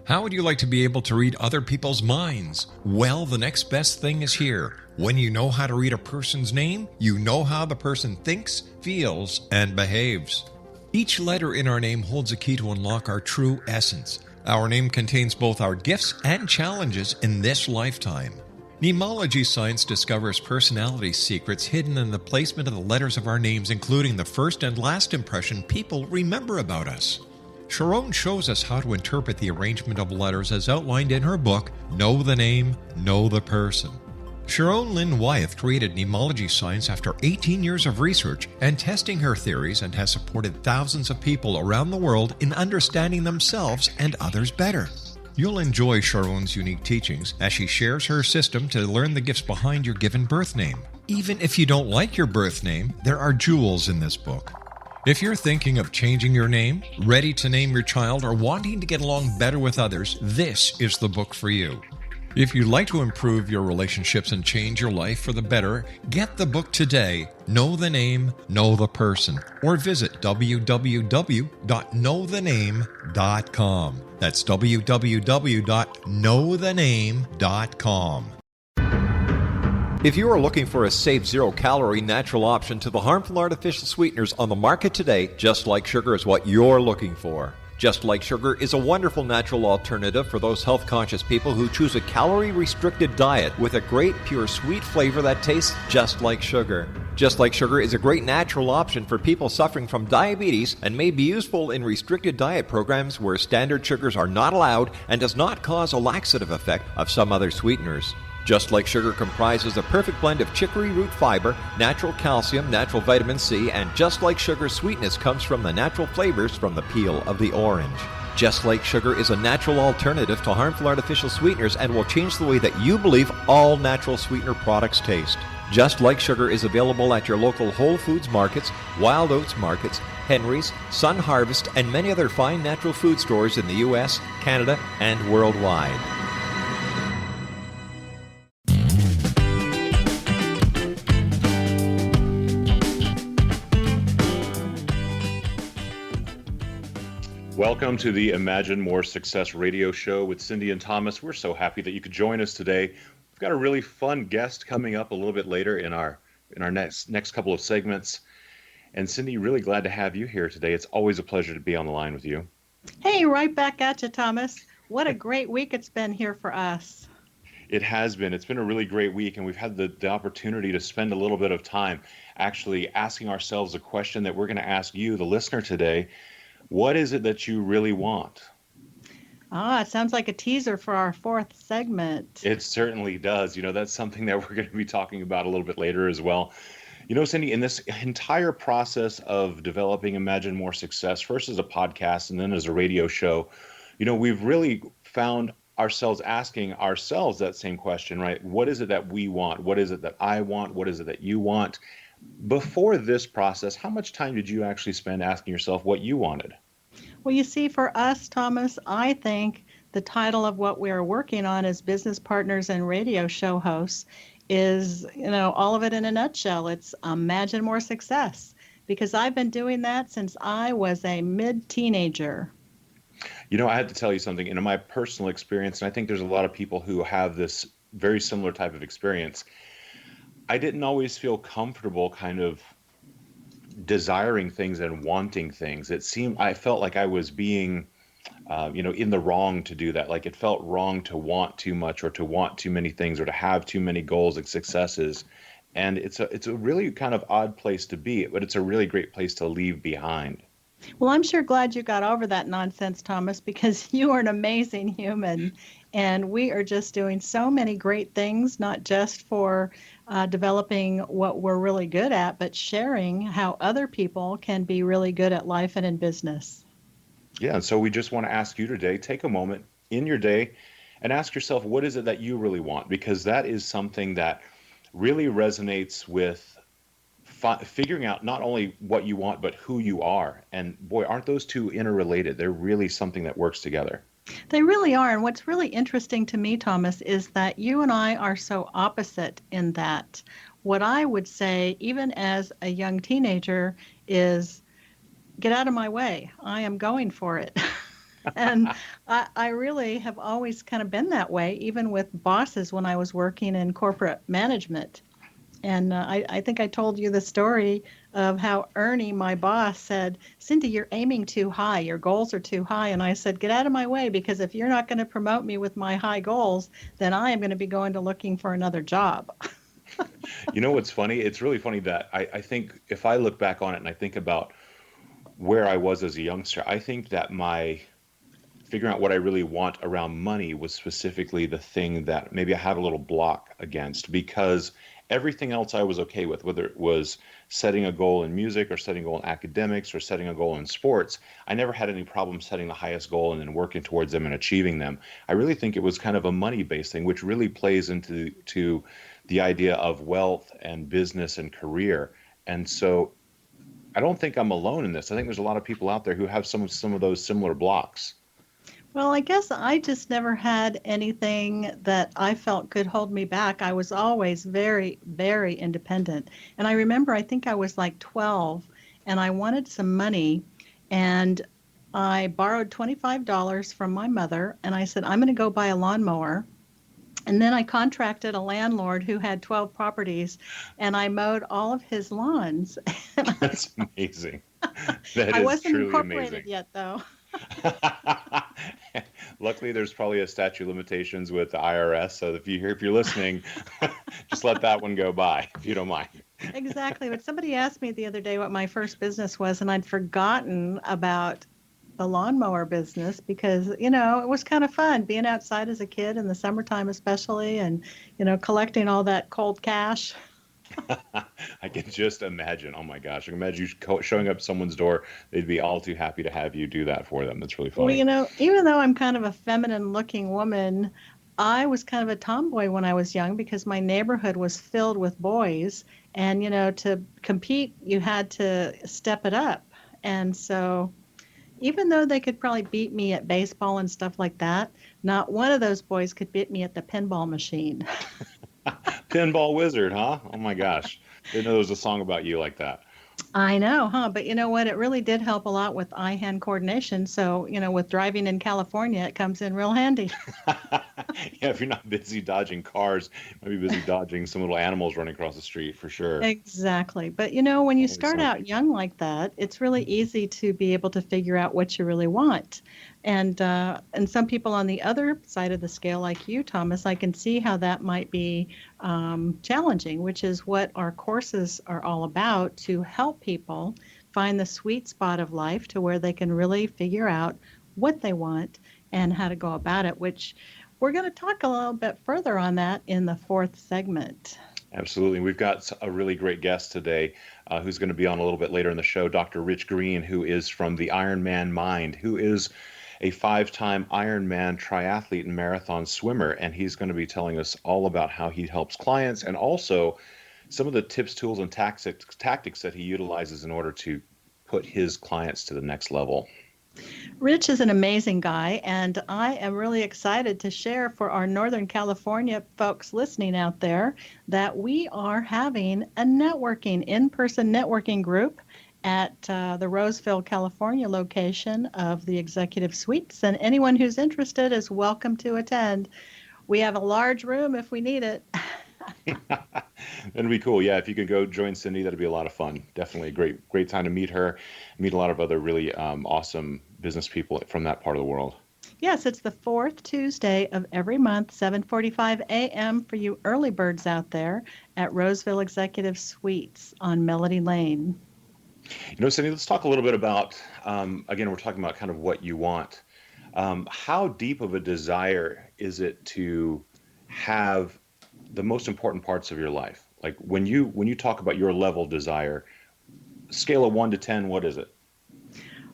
How would you like to be able to read other people's minds? Well, the next best thing is here. When you know how to read a person's name, you know how the person thinks, feels, and behaves. Each letter in our name holds a key to unlock our true essence. Our name contains both our gifts and challenges in this lifetime. Mnemology science discovers personality secrets hidden in the placement of the letters of our names, including the first and last impression people remember about us. Sharon shows us how to interpret the arrangement of letters as outlined in her book, Know the Name, Know the Person. Sharon Lynn Wyeth created mnemology science after 18 years of research and testing her theories, and has supported thousands of people around the world in understanding themselves and others better. You'll enjoy Sharon's unique teachings as she shares her system to learn the gifts behind your given birth name. Even if you don't like your birth name, there are jewels in this book. If you're thinking of changing your name, ready to name your child, or wanting to get along better with others, this is the book for you. If you'd like to improve your relationships and change your life for the better, get the book today, Know the Name, Know the Person, or visit www.knowthename.com. That's www.knowthename.com. If you are looking for a safe, zero-calorie natural option to the harmful artificial sweeteners on the market today, Just Like Sugar is what you're looking for. Just Like Sugar is a wonderful natural alternative for those health-conscious people who choose a calorie-restricted diet with a great, pure, sweet flavor that tastes just like sugar. Just Like Sugar is a great natural option for people suffering from diabetes and may be useful in restricted diet programs where standard sugars are not allowed and does not cause a laxative effect of some other sweeteners. Just Like Sugar comprises a perfect blend of chicory root fiber, natural calcium, natural vitamin C, and Just Like Sugar's sweetness comes from the natural flavors from the peel of the orange. Just Like Sugar is a natural alternative to harmful artificial sweeteners and will change the way that you believe all natural sweetener products taste. Just Like Sugar is available at your local Whole Foods markets, Wild Oats markets, Henry's, Sun Harvest, and many other fine natural food stores in the U.S., Canada, and worldwide. Welcome to the Imagine More Success radio show with Cindy and Thomas. We're so happy that you could join us today. We've got a really fun guest coming up a little bit later in our next couple of segments. And Cindy, really glad to have you here today. It's always a pleasure to be on the line with you. Hey, right back at you, Thomas. What a great week it's been here for us. It has been. It's been a really great week, and we've had the opportunity to spend a little bit of time actually asking ourselves a question that we're going to ask you, the listener, today. What is it that you really want? It sounds like a teaser for our fourth segment. It certainly does. That's something that we're going to be talking about a little bit later as well. Cindy, in this entire process of developing Imagine More Success, first as a podcast and then as a radio show, we've really found ourselves asking ourselves that same question, right? What is it that we want? What is it that I want? What is it that you want? Before this process, how much time did you actually spend asking yourself what you wanted? Well, you see, for us, Thomas, I think the title of what we are working on as business partners and radio show hosts is, all of it in a nutshell. It's Imagine More Success, because I've been doing that since I was a mid-teenager. I had to tell you something. In my personal experience, and I think there's a lot of people who have this very similar type of experience, I didn't always feel comfortable kind of desiring things and wanting things. I felt like I was being, in the wrong to do that. Like it felt wrong to want too much or to want too many things or to have too many goals and successes. And it's a really kind of odd place to be, but it's a really great place to leave behind. Well, I'm sure glad you got over that nonsense, Thomas, because you are an amazing human. And we are just doing so many great things, not just for developing what we're really good at, but sharing how other people can be really good at life and in business. Yeah, and so we just want to ask you today, take a moment in your day and ask yourself, what is it that you really want? Because that is something that really resonates with figuring out not only what you want, but who you are. And boy, aren't those two interrelated? They're really something that works together. They really are. And what's really interesting to me, Thomas, is that you and I are so opposite in that. What I would say, even as a young teenager, is get out of my way. I am going for it. And I really have always kind of been that way, even with bosses when I was working in corporate management. And I think I told you the story of how Ernie, my boss, said, Cindy, you're aiming too high. Your goals are too high. And I said, get out of my way, because if you're not going to promote me with my high goals, then I am going to be going to looking for another job. You know what's funny? It's really funny that I think if I look back on it and I think about where I was as a youngster, I think that my figuring out what I really want around money was specifically the thing that maybe I had a little block against, because everything else I was okay with, whether it was setting a goal in music or setting a goal in academics or setting a goal in sports. I never had any problem setting the highest goal and then working towards them and achieving them. I really think it was kind of a money-based thing, which really plays into the idea of wealth and business and career. And so I don't think I'm alone in this. I think there's a lot of people out there who have some of those similar blocks. Well, I guess I just never had anything that I felt could hold me back. I was always very, very independent. And I remember, I think I was like 12 and I wanted some money, and I borrowed $25 from my mother and I said, I'm going to go buy a lawnmower. And then I contracted a landlord who had 12 properties, and I mowed all of his lawns. That's amazing. That I is wasn't truly incorporated amazing. yet, though. Luckily, there's probably a statute of limitations with the IRS. So if you're listening, just let that one go by if you don't mind. Exactly. But somebody asked me the other day what my first business was, and I'd forgotten about the lawnmower business because, it was kind of fun being outside as a kid in the summertime, especially, and, collecting all that cold cash. I can just imagine. Oh my gosh, I can imagine you showing up at someone's door. They'd be all too happy to have you do that for them. That's really Well, funny. even though I'm kind of a feminine looking woman, I was kind of a tomboy when I was young because my neighborhood was filled with boys. And, to compete, you had to step it up. And so even though they could probably beat me at baseball and stuff like that, not one of those boys could beat me at the pinball machine. Pinball wizard, huh? Oh my gosh, didn't know there was a song about you like that. I know, huh? But you know what? It really did help a lot with eye-hand coordination. So, with driving in California, it comes in real handy. Yeah, if you're not busy dodging cars, you might be busy dodging some little animals running across the street for sure. Exactly. But when you Always start out something. young like that, it's really easy to be able to figure out what you really want. And some people on the other side of the scale, like you, Thomas, I can see how that might be challenging, which is what our courses are all about, to help people find the sweet spot of life to where they can really figure out what they want and how to go about it, which we're going to talk a little bit further on that in the fourth segment. Absolutely. We've got a really great guest today who's going to be on a little bit later in the show, Dr. Rich Greene, who is from the Ironman Mind, who is a 5-time Ironman triathlete and marathon swimmer. And he's going to be telling us all about how he helps clients and also some of the tips, tools, and tactics that he utilizes in order to put his clients to the next level. Rich is an amazing guy, and I am really excited to share for our Northern California folks listening out there that we are having a in-person networking group at the Roseville, California location of the Executive Suites, and anyone who's interested is welcome to attend. We have a large room if we need it. That'd be cool. Yeah, if you could go join Cindy, that'd be a lot of fun. Definitely a great time to meet her, meet a lot of other really awesome business people from that part of the world. Yes, it's the fourth Tuesday of every month, 7:45 a.m. for you early birds out there at Roseville Executive Suites on Melody Lane. Cindy, let's talk a little bit about, again, we're talking about kind of what you want. How deep of a desire is it to have the most important parts of your life? Like when you talk about your level of desire, scale of 1 to 10, what is it?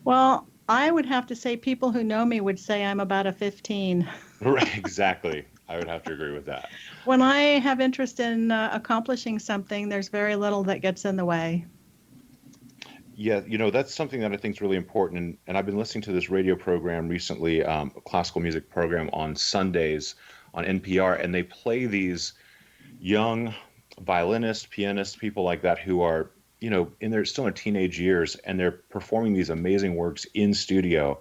Well, I would have to say people who know me would say I'm about a 15. Right, exactly. I would have to agree with that. When I have interest in accomplishing something, there's very little that gets in the way. Yeah, that's something that I think is really important. And I've been listening to this radio program recently, a classical music program on Sundays on NPR, and they play these young violinists, pianists, people like that who are, still in their teenage years, and they're performing these amazing works in studio.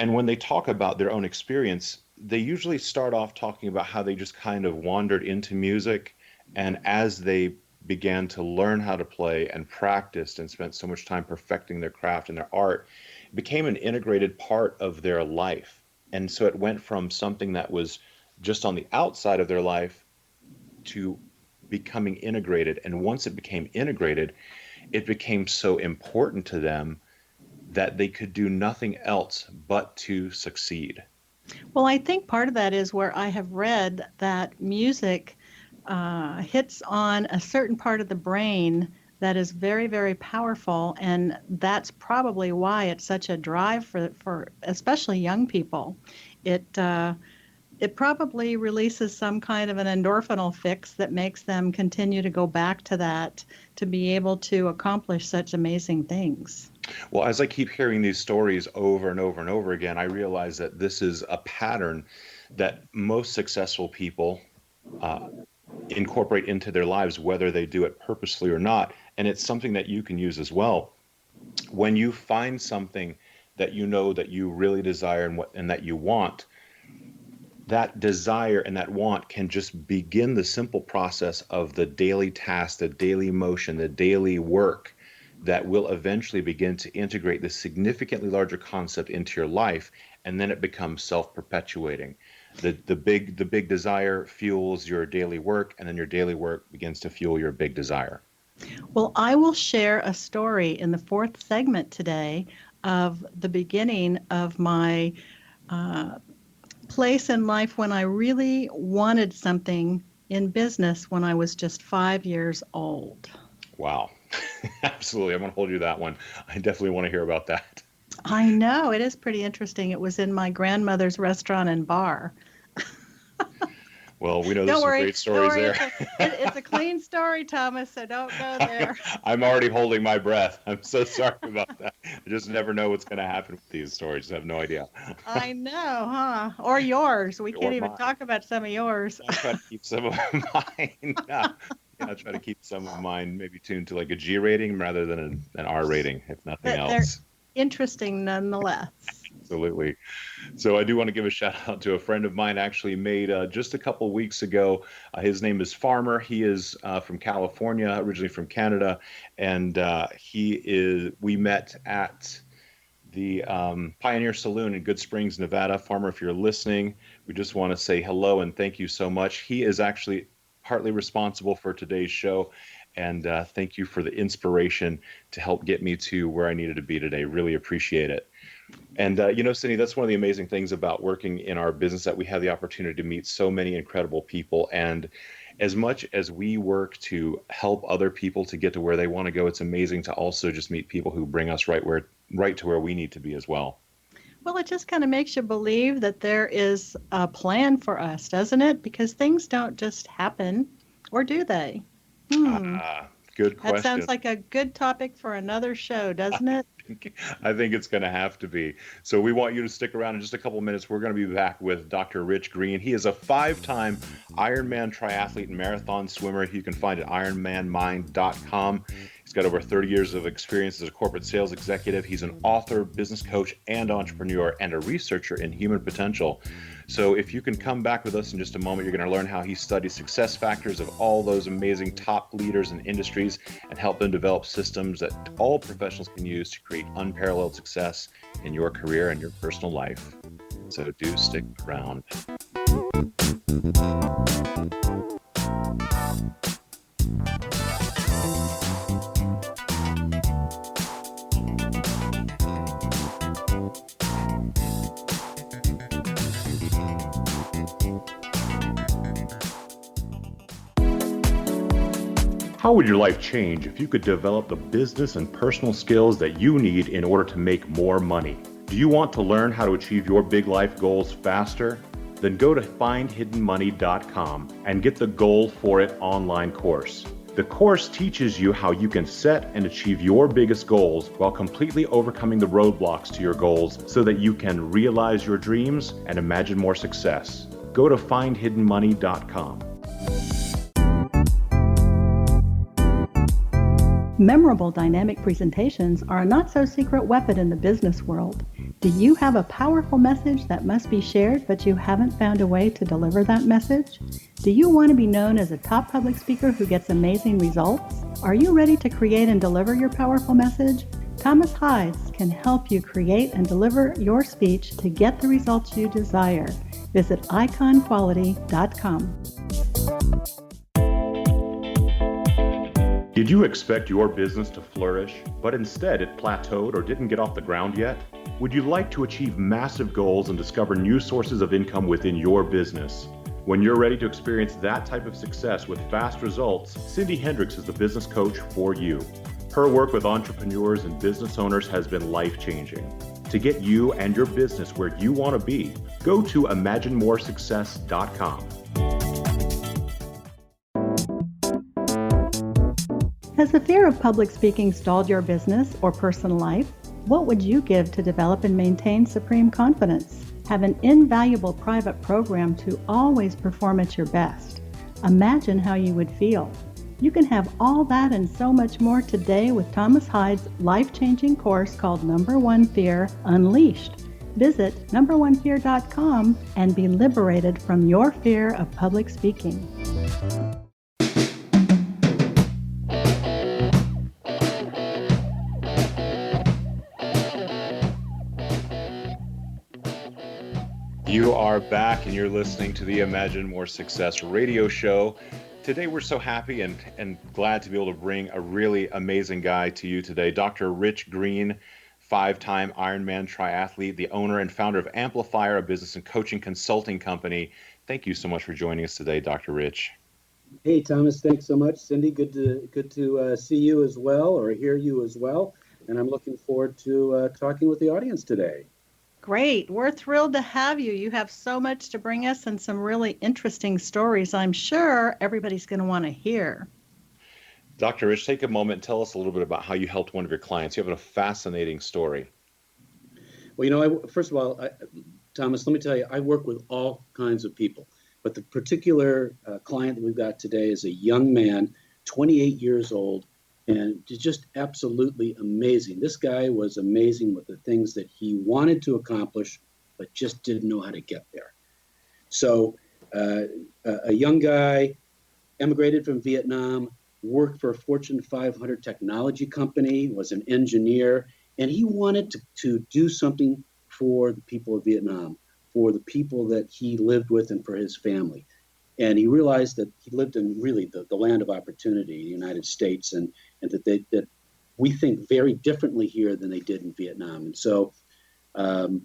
And when they talk about their own experience, they usually start off talking about how they just kind of wandered into music. And as they began to learn how to play and practiced and spent so much time perfecting their craft and their art, it became an integrated part of their life. And so it went from something that was just on the outside of their life to becoming integrated. And once it became integrated, it became so important to them that they could do nothing else but to succeed. Well, I think part of that is where I have read that music hits on a certain part of the brain that is very, very powerful, and that's probably why it's such a drive for especially young people. It probably releases some kind of an endorphinal fix that makes them continue to go back to that to be able to accomplish such amazing things. Well, as I keep hearing these stories over and over and over again, I realize that this is a pattern that most successful people incorporate into their lives, whether they do it purposely or not. And it's something that you can use as well. When you find something that you know that you really desire and that you want, that desire and that want can just begin the simple process of the daily task, the daily motion, the daily work that will eventually begin to integrate this significantly larger concept into your life, and then it becomes self-perpetuating. The big desire fuels your daily work, and then your daily work begins to fuel your big desire. Well, I will share a story in the fourth segment today of the beginning of my place in life when I really wanted something in business when I was just 5 years old. Wow. Absolutely. I'm going to hold you to that one. I definitely want to hear about that. I know, it is pretty interesting. It was in my grandmother's restaurant and bar. Well, we know there's some great stories there. It's a clean story, Thomas, so don't go there. I'm already holding my breath. I'm so sorry about that. I just never know what's going to happen with these stories. I have no idea. I know, huh? Or yours. We can't even talk about some of yours. I try to keep some of mine. I try to keep some of mine maybe tuned to like a G rating rather than an R rating, if nothing else. They're interesting nonetheless. Absolutely. So I do want to give a shout out to a friend of mine actually made just a couple weeks ago. His name is Farmer. He is from California, originally from Canada. And we met at the Pioneer Saloon in Good Springs, Nevada. Farmer, if you're listening, we just want to say hello and thank you so much. He is actually partly responsible for today's show. And thank you for the inspiration to help get me to where I needed to be today. Really appreciate it. And, Cindy, that's one of the amazing things about working in our business, that we have the opportunity to meet so many incredible people. And as much as we work to help other people to get to where they want to go, it's amazing to also just meet people who bring us right to where we need to be as well. Well, it just kind of makes you believe that there is a plan for us, doesn't it? Because things don't just happen, or do they? Good question. That sounds like a good topic for another show, doesn't it? I think it's going to have to be. So we want you to stick around in just a couple minutes. We're going to be back with Dr. Rich Greene. He is a 5-time Ironman triathlete and marathon swimmer. You can find it at ironmanmind.com. He's got over 30 years of experience as a corporate sales executive. He's an author, business coach, and entrepreneur, and a researcher in human potential. So if you can come back with us in just a moment, you're going to learn how he studies success factors of all those amazing top leaders in industries and help them develop systems that all professionals can use to create unparalleled success in your career and your personal life. So do stick around. How would your life change if you could develop the business and personal skills that you need in order to make more money? Do you want to learn how to achieve your big life goals faster? Then go to findhiddenmoney.com and get the Goal for It online course. The course teaches you how you can set and achieve your biggest goals while completely overcoming the roadblocks to your goals so that you can realize your dreams and imagine more success. Go to findhiddenmoney.com. Memorable dynamic presentations are a not-so-secret weapon in the business world. Do you have a powerful message that must be shared, but you haven't found a way to deliver that message? Do you want to be known as a top public speaker who gets amazing results? Are you ready to create and deliver your powerful message? Thomas Hides can help you create and deliver your speech to get the results you desire. Visit iconquality.com. Did you expect your business to flourish, but instead it plateaued or didn't get off the ground yet? Would you like to achieve massive goals and discover new sources of income within your business? When you're ready to experience that type of success with fast results, Cindy Hendricks is the business coach for you. Her work with entrepreneurs and business owners has been life-changing. To get you and your business where you want to be, go to imaginemoresuccess.com. Has the fear of public speaking stalled your business or personal life? What would you give to develop and maintain supreme confidence? Have an invaluable private program to always perform at your best. Imagine how you would feel. You can have all that and so much more today with Thomas Hides' life-changing course called Number One Fear Unleashed. Visit numberonefear.com and be liberated from your fear of public speaking. You are back and you're listening to the Imagine More Success radio show. Today we're so happy and glad to be able to bring a really amazing guy to you today. Dr. Rich Greene, 5-time Ironman triathlete, the owner and founder of Amplifier, a business and coaching consulting company. Thank you so much for joining us today, Dr. Rich. Hey, Thomas, thanks so much. Cindy, good to see you as well, or hear you as well. And I'm looking forward to talking with the audience today. Great. We're thrilled to have you. You have so much to bring us and some really interesting stories I'm sure everybody's going to want to hear. Dr. Rich, take a moment and tell us a little bit about how you helped one of your clients. You have a fascinating story. Well, first of all, Thomas, let me tell you, I work with all kinds of people. But the particular client that we've got today is a young man, 28 years old, and just absolutely amazing. This guy was amazing with the things that he wanted to accomplish, but just didn't know how to get there. So a young guy emigrated from Vietnam, worked for a Fortune 500 technology company, was an engineer, and he wanted to do something for the people of Vietnam, for the people that he lived with and for his family. And he realized that he lived in really the land of opportunity, the United States, and that we think very differently here than they did in Vietnam. And so, though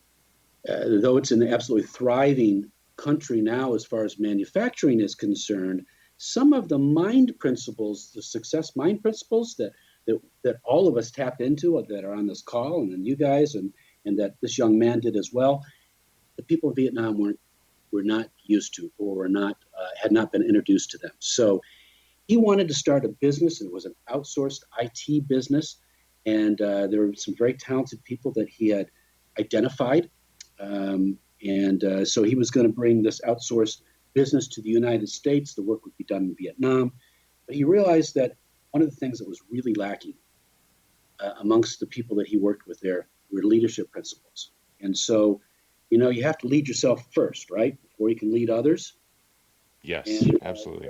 it's an absolutely thriving country now as far as manufacturing is concerned, some of the mind principles, the success mind principles that all of us tapped into that are on this call, and then you guys, and that this young man did as well, the people of Vietnam were not used to, or were not had not been introduced to them. So he wanted to start a business. It was an outsourced IT business, and there were some very talented people that he had identified. So he was going to bring this outsourced business to the United States. The work would be done in Vietnam. But he realized that one of the things that was really lacking amongst the people that he worked with there were leadership principles. And so, you have to lead yourself first, right? Before you can lead others. Yes, absolutely.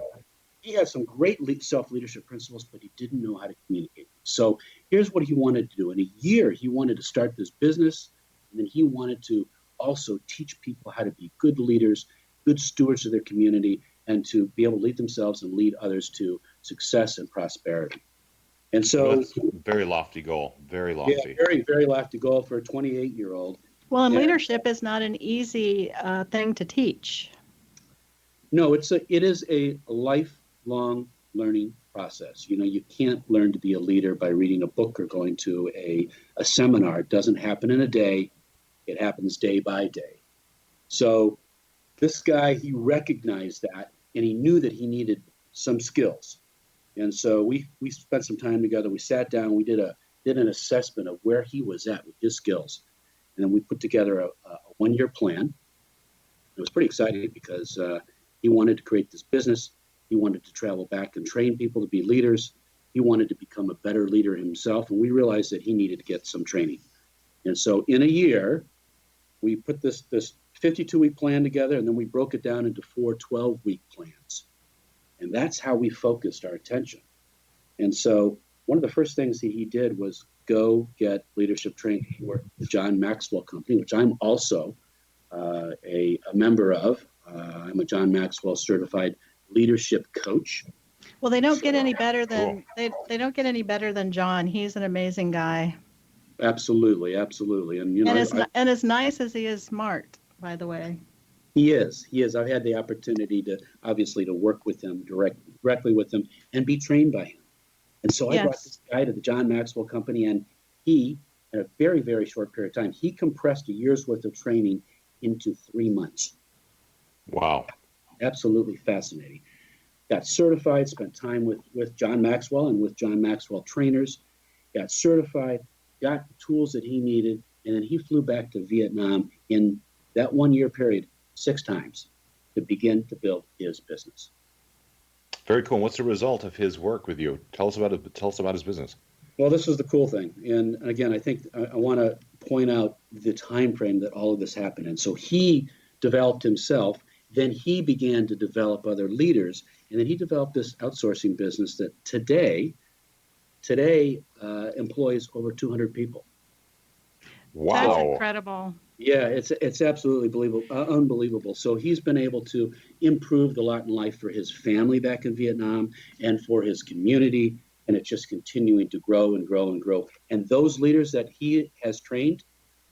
He had some great self-leadership principles, but he didn't know how to communicate. So here's what he wanted to do. In a year, he wanted to start this business, and then he wanted to also teach people how to be good leaders, good stewards of their community, and to be able to lead themselves and lead others to success and prosperity. And so, that's a very lofty goal, very lofty. Yeah, very, very lofty goal for a 28-year-old. Well, and leadership is not an easy thing to teach. No, it is a lifelong learning process. You can't learn to be a leader by reading a book or going to a seminar. It doesn't happen in a day. It happens day by day. So this guy, he recognized that, and he knew that he needed some skills. And so we spent some time together. We sat down. We did an assessment of where he was at with his skills. And then we put together a one-year plan. It was pretty exciting because he wanted to create this business. He wanted to travel back and train people to be leaders. He wanted to become a better leader himself. And we realized that he needed to get some training. And so in a year, we put this 52-week plan together, and then we broke it down into 4 12-week plans. And that's how we focused our attention. And so one of the first things that he did was go get leadership training for the John Maxwell Company, which I'm also a member of. I'm a John Maxwell certified leadership coach. Well, they don't get any better than they don't get any better than John. He's an amazing guy. Absolutely, absolutely. And and as nice as he is smart, by the way. He is. I've had the opportunity to work with him directly with him and be trained by him. And so I brought this guy to the John Maxwell Company, and he, in a very, very short period of time, he compressed a year's worth of training into 3 months. Wow. Absolutely fascinating. Got certified, spent time with John Maxwell and with John Maxwell trainers, got certified, got the tools that he needed, and then he flew back to Vietnam in that 1 year period 6 times to begin to build his business. Very cool. What's the result of his work with you? Tell us about his business. Well, this is the cool thing. And again, I think I want to point out the time frame that all of this happened in. So he developed himself, then he began to develop other leaders, and then he developed this outsourcing business that today employs over 200 people. Wow. That's incredible. Yeah, it's absolutely unbelievable. So he's been able to improve the lot in life for his family back in Vietnam and for his community, and it's just continuing to grow and grow and grow. And those leaders that he has trained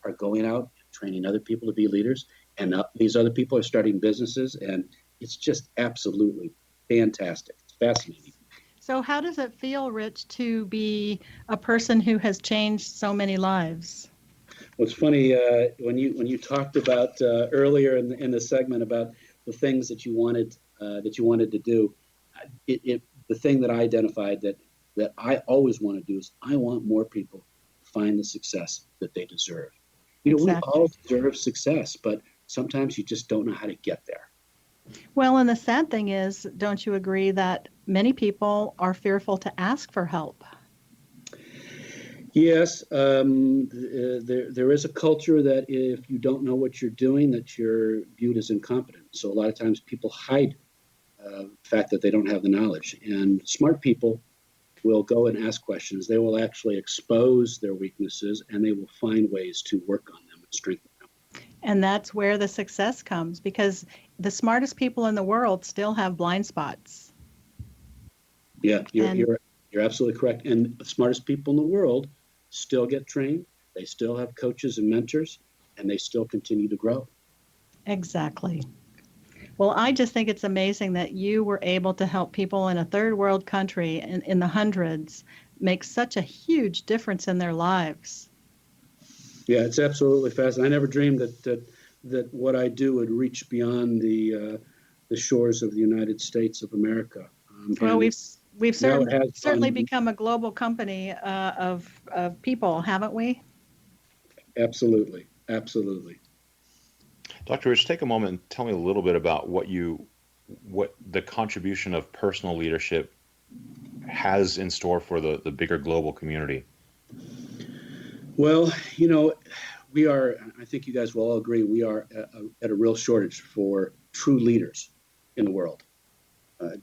are going out and training other people to be leaders, and these other people are starting businesses, and it's just absolutely fantastic. It's fascinating. So how does it feel, Rich, to be a person who has changed so many lives? Well, it's funny when you talked about earlier in the segment about the things that you wanted to do. The thing that I identified that I always want to do is I want more people to find the success that they deserve. Exactly. We all deserve success, but sometimes you just don't know how to get there. Well, and the sad thing is, don't you agree that many people are fearful to ask for help? Yes, there is a culture that if you don't know what you're doing, that you're viewed as incompetent. So a lot of times people hide the fact that they don't have the knowledge. And smart people will go and ask questions. They will actually expose their weaknesses, and they will find ways to work on them and strengthen them. And that's where the success comes, because the smartest people in the world still have blind spots. Yeah, you're absolutely correct. And the smartest people in the world still get trained. They still have coaches and mentors, and they still continue to grow. Exactly. Well, I just think it's amazing that you were able to help people in a third world country in the hundreds make such a huge difference in their lives. Yeah, it's absolutely fascinating. I never dreamed that what I do would reach beyond the shores of the United States of America. Well, we've certainly become a global company of people, haven't we? Absolutely, absolutely. Dr. Rich, take a moment and tell me a little bit about what the contribution of personal leadership has in store for the bigger global community. Well, we are, I think you guys will all agree, we are at a real shortage for true leaders in the world.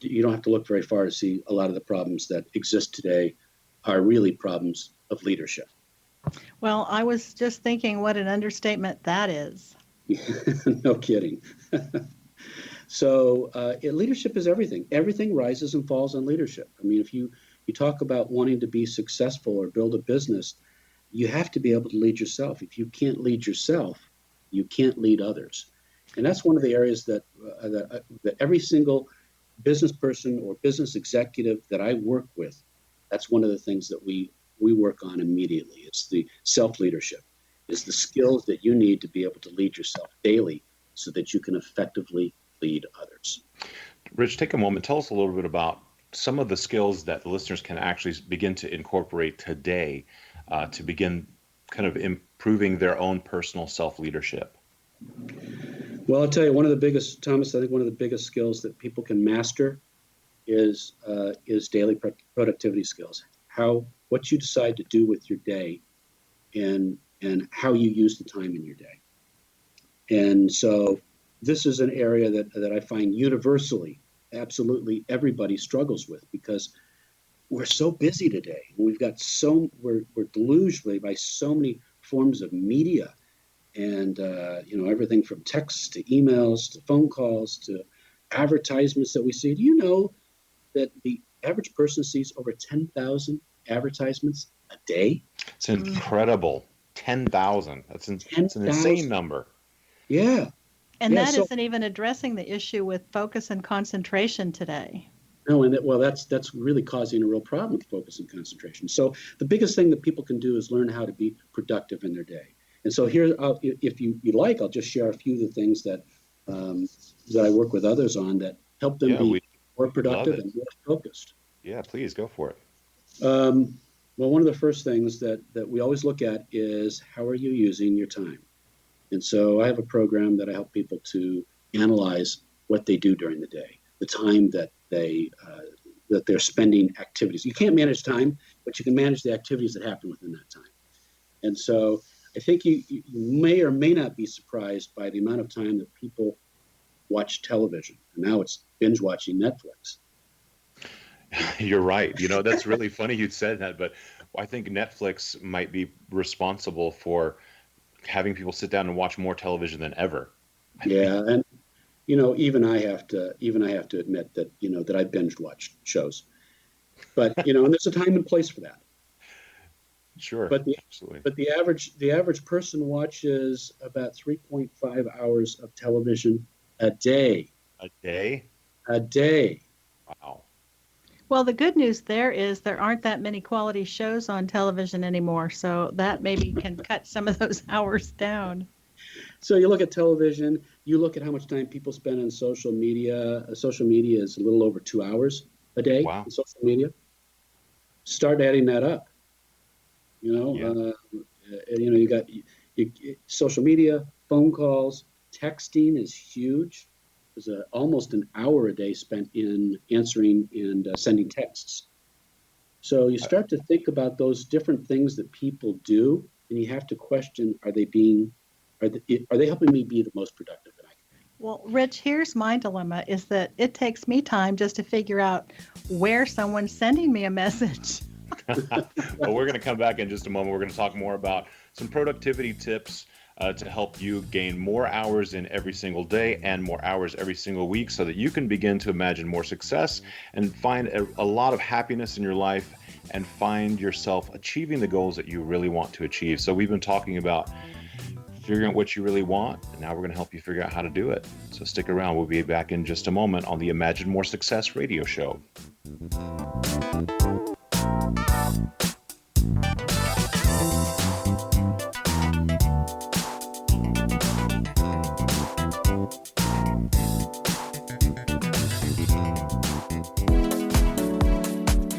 You don't have to look very far to see a lot of the problems that exist today are really problems of leadership. Well, I was just thinking what an understatement that is. No kidding. So leadership is everything. Everything rises and falls on leadership. I mean, if you talk about wanting to be successful or build a business, you have to be able to lead yourself. If you can't lead yourself, you can't lead others. And that's one of the areas that every single business person or business executive that I work with, that's one of the things that we work on immediately. It's the self-leadership. It's the skills that you need to be able to lead yourself daily so that you can effectively lead others. Rich, take a moment. Tell us a little bit about some of the skills that the listeners can actually begin to incorporate today to begin kind of improving their own personal self-leadership. Well, I'll tell you, one of the biggest, Thomas, I think one of the biggest skills that people can master is daily productivity skills. What you decide to do with your day and how you use the time in your day. And so this is an area that I find universally, absolutely everybody struggles with, because we're so busy today. We've got we're deluged by so many forms of media, and everything from texts to emails to phone calls to advertisements that we see. Do you know that the average person sees over 10,000 advertisements a day? It's incredible. 10,000. That's an 10,000. insane number. Yeah. And Yeah, that so- isn't even addressing the issue with focus and concentration today. No, and that's really causing a real problem with focus and concentration. So the biggest thing that people can do is learn how to be productive in their day. And so here, if you like, I'll just share a few of the things that I work with others on that help them be more productive and more focused. Yeah, please go for it. Well, one of the first things that we always look at is, how are you using your time? And so I have a program that I help people to analyze what they do during the day, the time that they're spending activities. You can't manage time, but you can manage the activities that happen within that time. And so I think you may or may not be surprised by the amount of time that people watch television. And now it's binge watching Netflix. You're right. That's really funny you said that, but I think Netflix might be responsible for having people sit down and watch more television than ever. Yeah, and even I have to admit that that I binge watch shows, but and there's a time and place for that. Sure, absolutely. But the average person watches about 3.5 hours of television a day. A day? A day. Wow. Well, the good news there is there aren't that many quality shows on television anymore, so that maybe can cut some of those hours down. So you look at television, you look at how much time people spend on social media. Social media is a little over 2 hours a day. Wow. On social media. Start adding that up. You got social media, phone calls, texting is huge. There's almost an hour a day spent in answering and sending texts. So you start to think about those different things that people do, and you have to question: are they helping me be the most productive that I can be? Well, Rich, here's my dilemma: is that it takes me time just to figure out where someone's sending me a message. Well, we're going to come back in just a moment. We're going to talk more about some productivity tips to help you gain more hours in every single day and more hours every single week, so that you can begin to imagine more success and find a lot of happiness in your life and find yourself achieving the goals that you really want to achieve. So we've been talking about figuring out what you really want, and now we're going to help you figure out how to do it. So stick around. We'll be back in just a moment on the Imagine More Success radio show.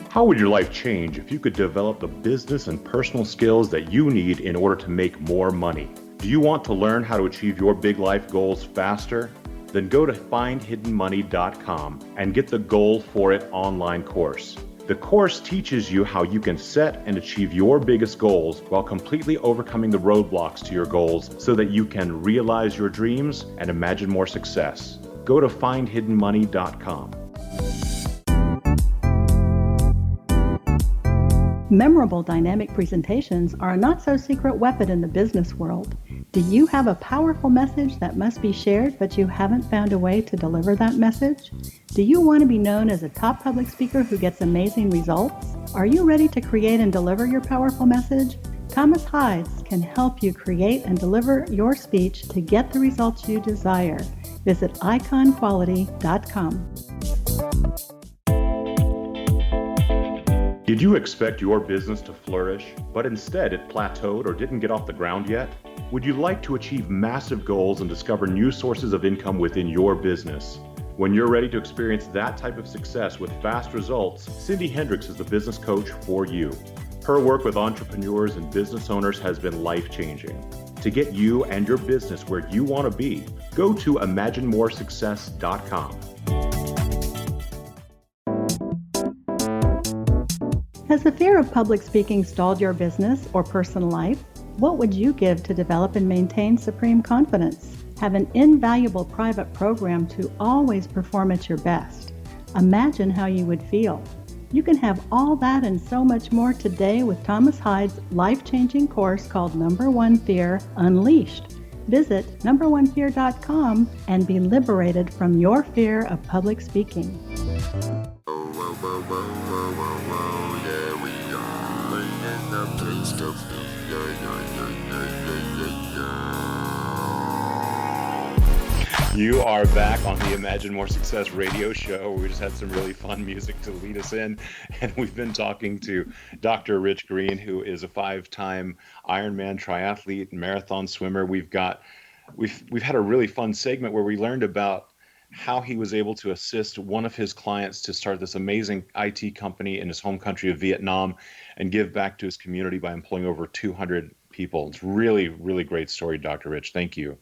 How would your life change if you could develop the business and personal skills that you need in order to make more money? Do you want to learn how to achieve your big life goals faster? Then go to findhiddenmoney.com and get the Goal for It online course. The course teaches you how you can set and achieve your biggest goals while completely overcoming the roadblocks to your goals, so that you can realize your dreams and imagine more success. Go to findhiddenmoney.com. Memorable dynamic presentations are a not-so-secret weapon in the business world. Do you have a powerful message that must be shared, but you haven't found a way to deliver that message? Do you want to be known as a top public speaker who gets amazing results? Are you ready to create and deliver your powerful message? Thomas Hides can help you create and deliver your speech to get the results you desire. Visit iconquality.com. Did you expect your business to flourish, but instead it plateaued or didn't get off the ground yet? Would you like to achieve massive goals and discover new sources of income within your business? When you're ready to experience that type of success with fast results, Cindy Hendricks is the business coach for you. Her work with entrepreneurs and business owners has been life-changing. To get you and your business where you want to be, go to imaginemoresuccess.com. Has the fear of public speaking stalled your business or personal life? What would you give to develop and maintain supreme confidence? have an invaluable private program to always perform at your best. Imagine how you would feel. You can have all that and so much more today with Thomas Hyde's life-changing course called Number One Fear Unleashed. Visit numberonefear.com and be liberated from your fear of public speaking. You are back on the Imagine More Success radio show, where we just had some really fun music to lead us in. And we've been talking to Dr. Rich Greene, who is a 5-time Ironman triathlete, marathon swimmer. We've had a really fun segment where we learned about how he was able to assist one of his clients to start this amazing IT company in his home country of Vietnam and give back to his community by employing over 200 people. It's really, really great story, Dr. Rich. Thank you.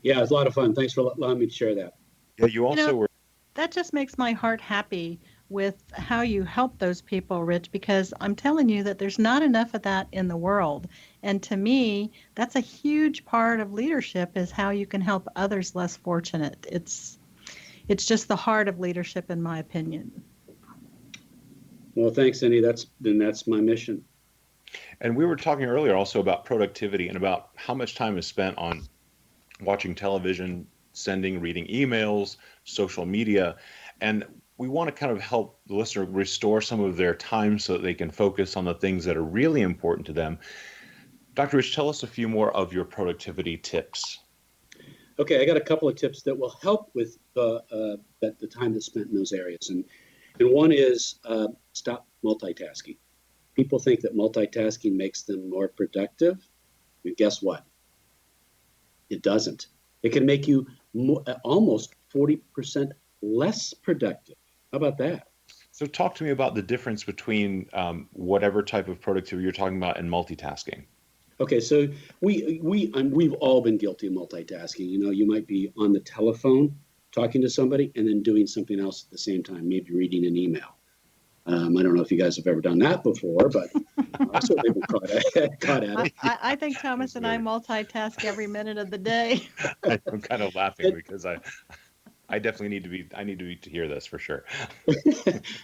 Yeah, it's a lot of fun. Thanks for allowing me to share that. Yeah, you also were. That just makes my heart happy with how you help those people, Rich, because I'm telling you that there's not enough of that in the world. And to me, that's a huge part of leadership, is how you can help others less fortunate. It's just the heart of leadership, in my opinion. Well, thanks, Cindy. That's my mission. And we were talking earlier also about productivity and about how much time is spent on watching television, reading emails, social media. And we want to kind of help the listener restore some of their time so that they can focus on the things that are really important to them. Dr. Rich, tell us a few more of your productivity tips. Okay, I got a couple of tips that will help with the time that's spent in those areas. And one is stop multitasking. People think that multitasking makes them more productive. And guess what? It doesn't. It can make you almost 40% less productive. How about that? So talk to me about the difference between whatever type of productivity you're talking about and multitasking. Okay, so we've all been guilty of multitasking. You know, you might be on the telephone talking to somebody and then doing something else at the same time, maybe reading an email. I don't know if you guys have ever done that before, but I've certainly been caught at it. I think Thomas and I multitask every minute of the day. I'm kind of laughing because I definitely need to hear this for sure.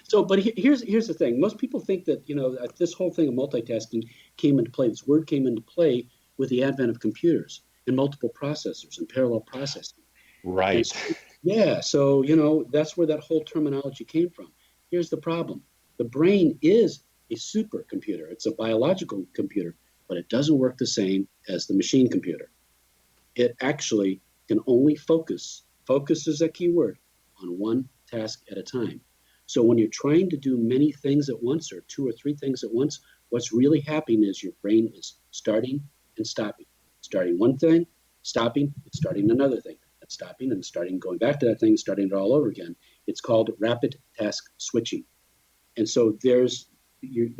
So, but here's the thing. Most people think that, you know, this whole thing of multitasking came into play. This word came into play with the advent of computers and multiple processors and parallel processing. Right. So, you know, that's where that whole terminology came from. Here's the problem. The brain is a supercomputer. It's a biological computer, but it doesn't work the same as the machine computer. It actually can only focus is a key word, on one task at a time. So when you're trying to do many things at once, or 2 or 3 things at once, what's really happening is your brain is starting and stopping. Starting one thing, stopping, and starting another thing. And stopping and starting, going back to that thing, starting it all over again. It's called rapid task switching. And so there's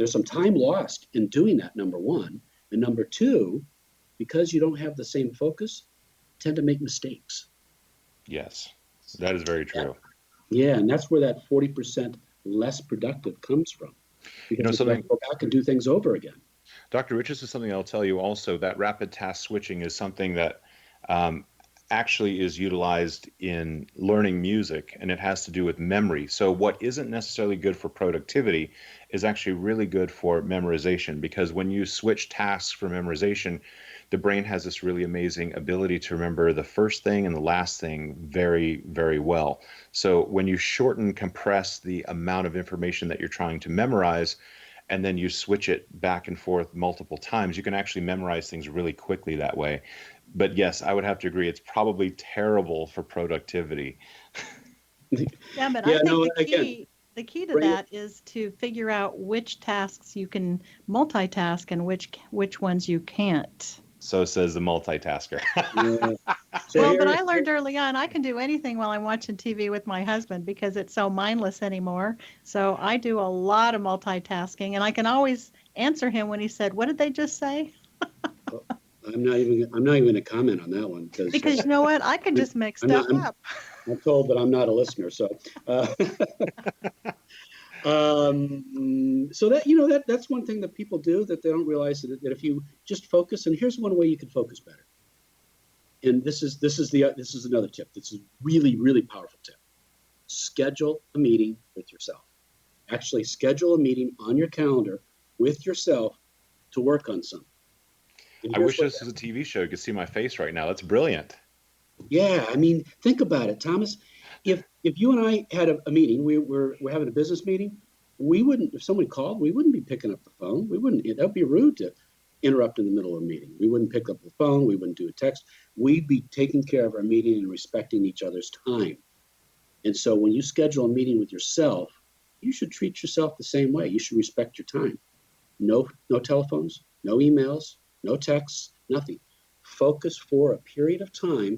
some time lost in doing that, number one. And number two, because you don't have the same focus, you tend to make mistakes. Yes, that is very true. Yeah, and that's where that 40% less productive comes from. Because you have to go back and do things over again. Dr. Rich, this is something I'll tell you also, that rapid task switching is something that actually is utilized in learning music, and it has to do with memory. So what isn't necessarily good for productivity is actually really good for memorization, because when you switch tasks for memorization, the brain has this really amazing ability to remember the first thing and the last thing very, very well. So when you compress the amount of information that you're trying to memorize, and then you switch it back and forth multiple times, you can actually memorize things really quickly that way. But yes, I would have to agree, it's probably terrible for productivity. Yeah, but I think the key to that is to figure out which tasks you can multitask and which ones you can't. So says the multitasker. Yeah. But I learned early on I can do anything while I'm watching TV with my husband because it's so mindless anymore. So I do a lot of multitasking, and I can always answer him when he said, "What did they just say?" I'm not even going to comment on that one because you know what? I can just make stuff up. I'm told that I'm not a listener, so so that that's one thing that people do that they don't realize, that if you just focus, and here's one way you can focus better. and this is another tip. This is really, really powerful tip. Schedule a meeting with yourself. Actually schedule a meeting on your calendar with yourself to work on something. I wish this was a TV show. You could see my face right now. That's brilliant. Yeah, I mean, think about it, Thomas. If you and I had a meeting, we're having a business meeting, we wouldn't, if someone called, we wouldn't be picking up the phone. We wouldn't, that would be rude to interrupt in the middle of a meeting. We wouldn't pick up the phone. We wouldn't do a text. We'd be taking care of our meeting and respecting each other's time. And so when you schedule a meeting with yourself, you should treat yourself the same way. You should respect your time. No telephones, no emails, no texts, nothing. Focus for a period of time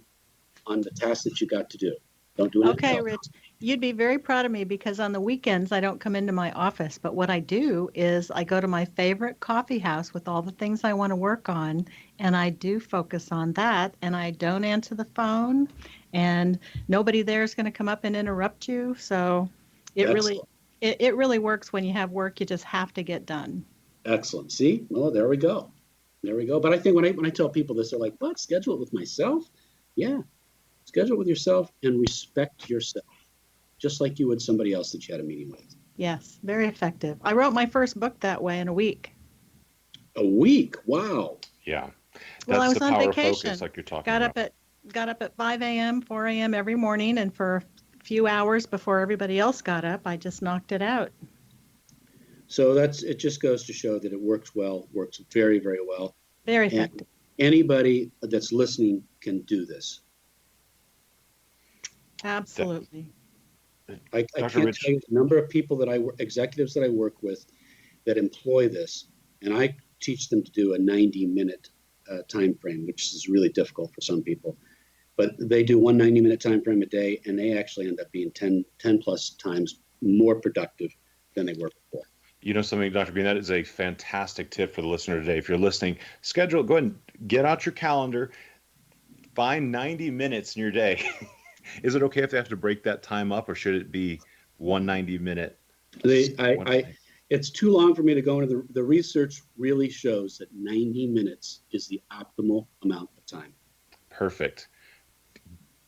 on the task that you got to do. Don't do anything Okay, else. Rich, you'd be very proud of me because on the weekends I don't come into my office, but what I do is I go to my favorite coffee house with all the things I want to work on, and I do focus on that, and I don't answer the phone, and nobody there is going to come up and interrupt you. So it really Excellent. it really works when you have work you just have to get done. Excellent. See? Well, there we go. There we go. But I think when I tell people this, they're like, what? Schedule it with myself? Yeah. Schedule it with yourself and respect yourself, just like you would somebody else that you had a meeting with. Yes, very effective. I wrote my first book that way in a week. A week? Wow. Yeah. Well, I That's was the on power vacation. of focus like you're talking Got about. got up at 5 a.m., 4 a.m. every morning, and for a few hours before everybody else got up, I just knocked it out. So it just goes to show that it works well, works very, very well. Very And effective. anybody that's listening can do this. Absolutely. I Dr. can't Rich. tell you the number of people executives that I work with that employ this, and I teach them to do a 90-minute time frame, which is really difficult for some people. But they do one 90-minute time frame a day, and they actually end up being 10 plus times more productive than they were before. You know something, Dr. Greene, that is a fantastic tip for the listener today. If you're listening, go ahead and get out your calendar, find 90 minutes in your day. Is it okay if they have to break that time up, or should it be one 90-minute? It's too long for me to go into the research really shows that 90 minutes is the optimal amount of time. Perfect.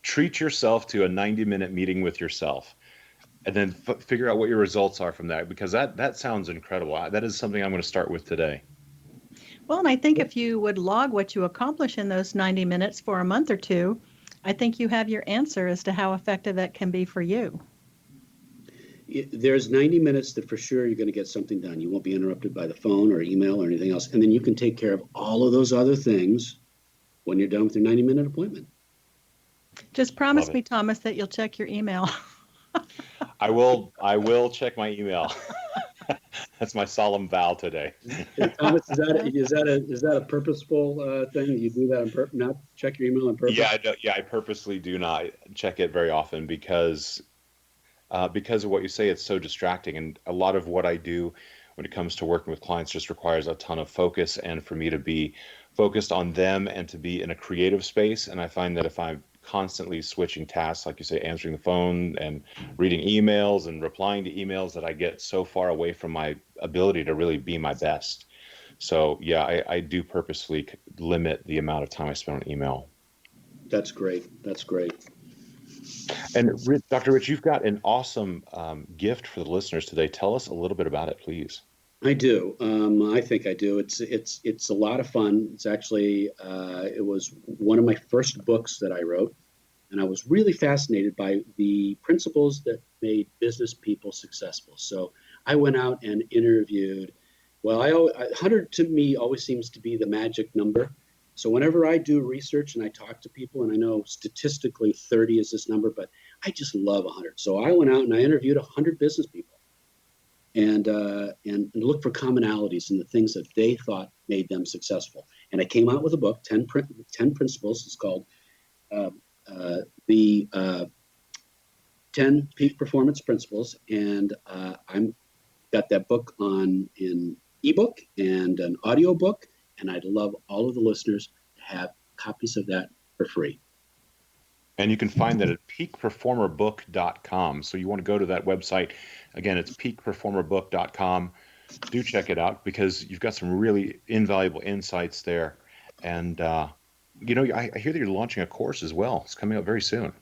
Treat yourself to a 90-minute meeting with yourself, and then figure out what your results are from that, because that sounds incredible. That is something I'm going to start with today. Well, and I think if you would log what you accomplish in those 90 minutes for a month or two, I think you have your answer as to how effective that can be for you. There's 90 minutes that for sure you're going to get something done. You won't be interrupted by the phone or email or anything else. And then you can take care of all of those other things when you're done with your 90-minute appointment. Just promise me, Thomas, that you'll check your email. I will check my email. That's my solemn vow today. Thomas, is that a purposeful thing? You do that not check your email on purpose? Yeah, I purposely do not check it very often because of what you say. It's so distracting, and a lot of what I do when it comes to working with clients just requires a ton of focus, and for me to be focused on them and to be in a creative space. And I find that if I'm constantly switching tasks, like you say, answering the phone and reading emails and replying to emails, that I get so far away from my ability to really be my best. So yeah, I do purposely limit the amount of time I spend on email. That's great. That's great. And Dr. Rich, you've got an awesome gift for the listeners today. Tell us a little bit about it, please. I do. I think I do. It's a lot of fun. It's actually it was one of my first books that I wrote, and I was really fascinated by the principles that made business people successful. So I went out and interviewed. Well, 100 to me always seems to be the magic number. So whenever I do research and I talk to people, and I know statistically 30 is this number, but I just love 100. So I went out and I interviewed 100 business people. And look for commonalities in the things that they thought made them successful. And I came out with a book, 10 Principles. It's called the 10 Peak Performance Principles. And I'm got that book in ebook and an audio book. And I'd love all of the listeners to have copies of that for free. And you can find that at peakperformerbook.com. So you want to go to that website. Again, it's peakperformerbook.com. Do check it out because you've got some really invaluable insights there. And I hear that you're launching a course as well. It's coming up very soon.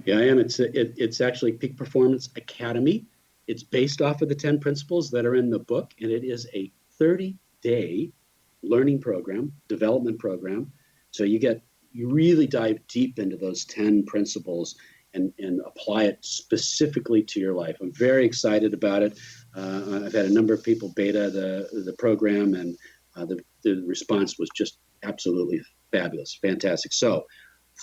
Yeah, I am. It's actually Peak Performance Academy. It's based off of the 10 principles that are in the book, and it is a 30-day learning program, development program. So you really dive deep into those 10 principles and apply it specifically to your life. I'm very excited about it. I've had a number of people beta the program, and the response was just absolutely fabulous, fantastic. So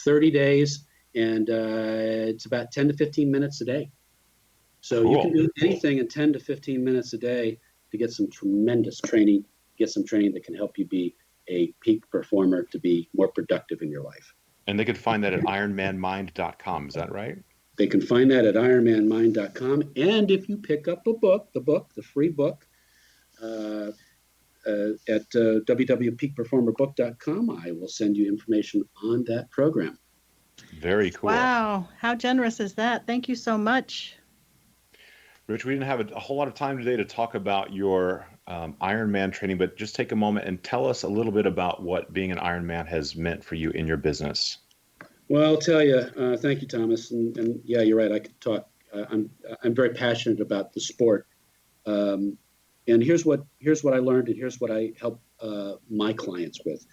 30 days, and it's about 10 to 15 minutes a day. So Cool. You can do anything in 10 to 15 minutes a day to get some tremendous training, get some training that can help you be a peak performer, to be more productive in your life. And they can find that at ironmanmind.com. Is that right? They can find that at ironmanmind.com. And if you pick up the free book, at www.peakperformerbook.com, I will send you information on that program. Very cool. Wow. How generous is that? Thank you so much. Rich, we didn't have a whole lot of time today to talk about your Ironman training, but just take a moment and tell us a little bit about what being an Ironman has meant for you in your business. Well, I'll tell you, thank you, Thomas. And yeah, you're right. I could talk. I'm very passionate about the sport. And here's what I learned, and here's what I help my clients with.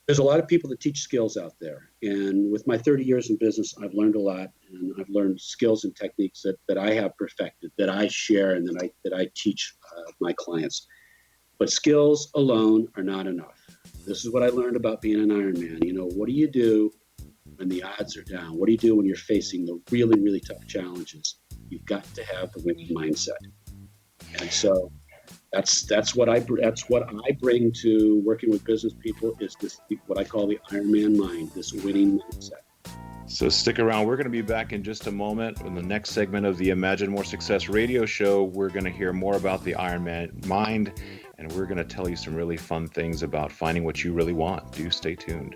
There's a lot of people that teach skills out there. And with my 30 years in business, I've learned a lot, and I've learned skills and techniques that I have perfected, that I share, and that I teach my clients. But skills alone are not enough. This is what I learned about being an Ironman. What do you do when the odds are down? What do you do when you're facing the really, really tough challenges? You've got to have the winning mindset. And so that's what I bring to working with business people, is this, what I call the Ironman mind, this winning mindset. So stick around. We're going to be back in just a moment. In the next segment of the Imagine More Success radio show, we're going to hear more about the Ironman mind, and we're going to tell you some really fun things about finding what you really want. Do stay tuned.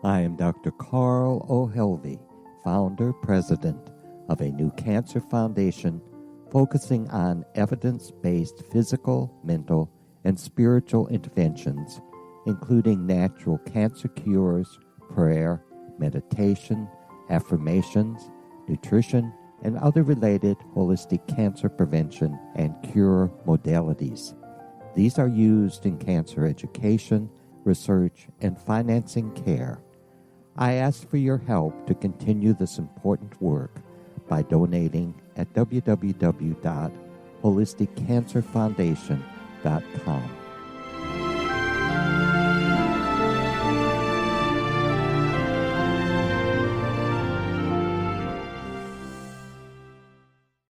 I am Dr. Carl O'Helvey, founder, president of a new cancer foundation focusing on evidence-based physical, mental, and spiritual interventions, including natural cancer cures, prayer, meditation, affirmations, nutrition, and other related holistic cancer prevention and cure modalities. These are used in cancer education, research, and financing care. I ask for your help to continue this important work by donating at www.holisticcancerfoundation.com.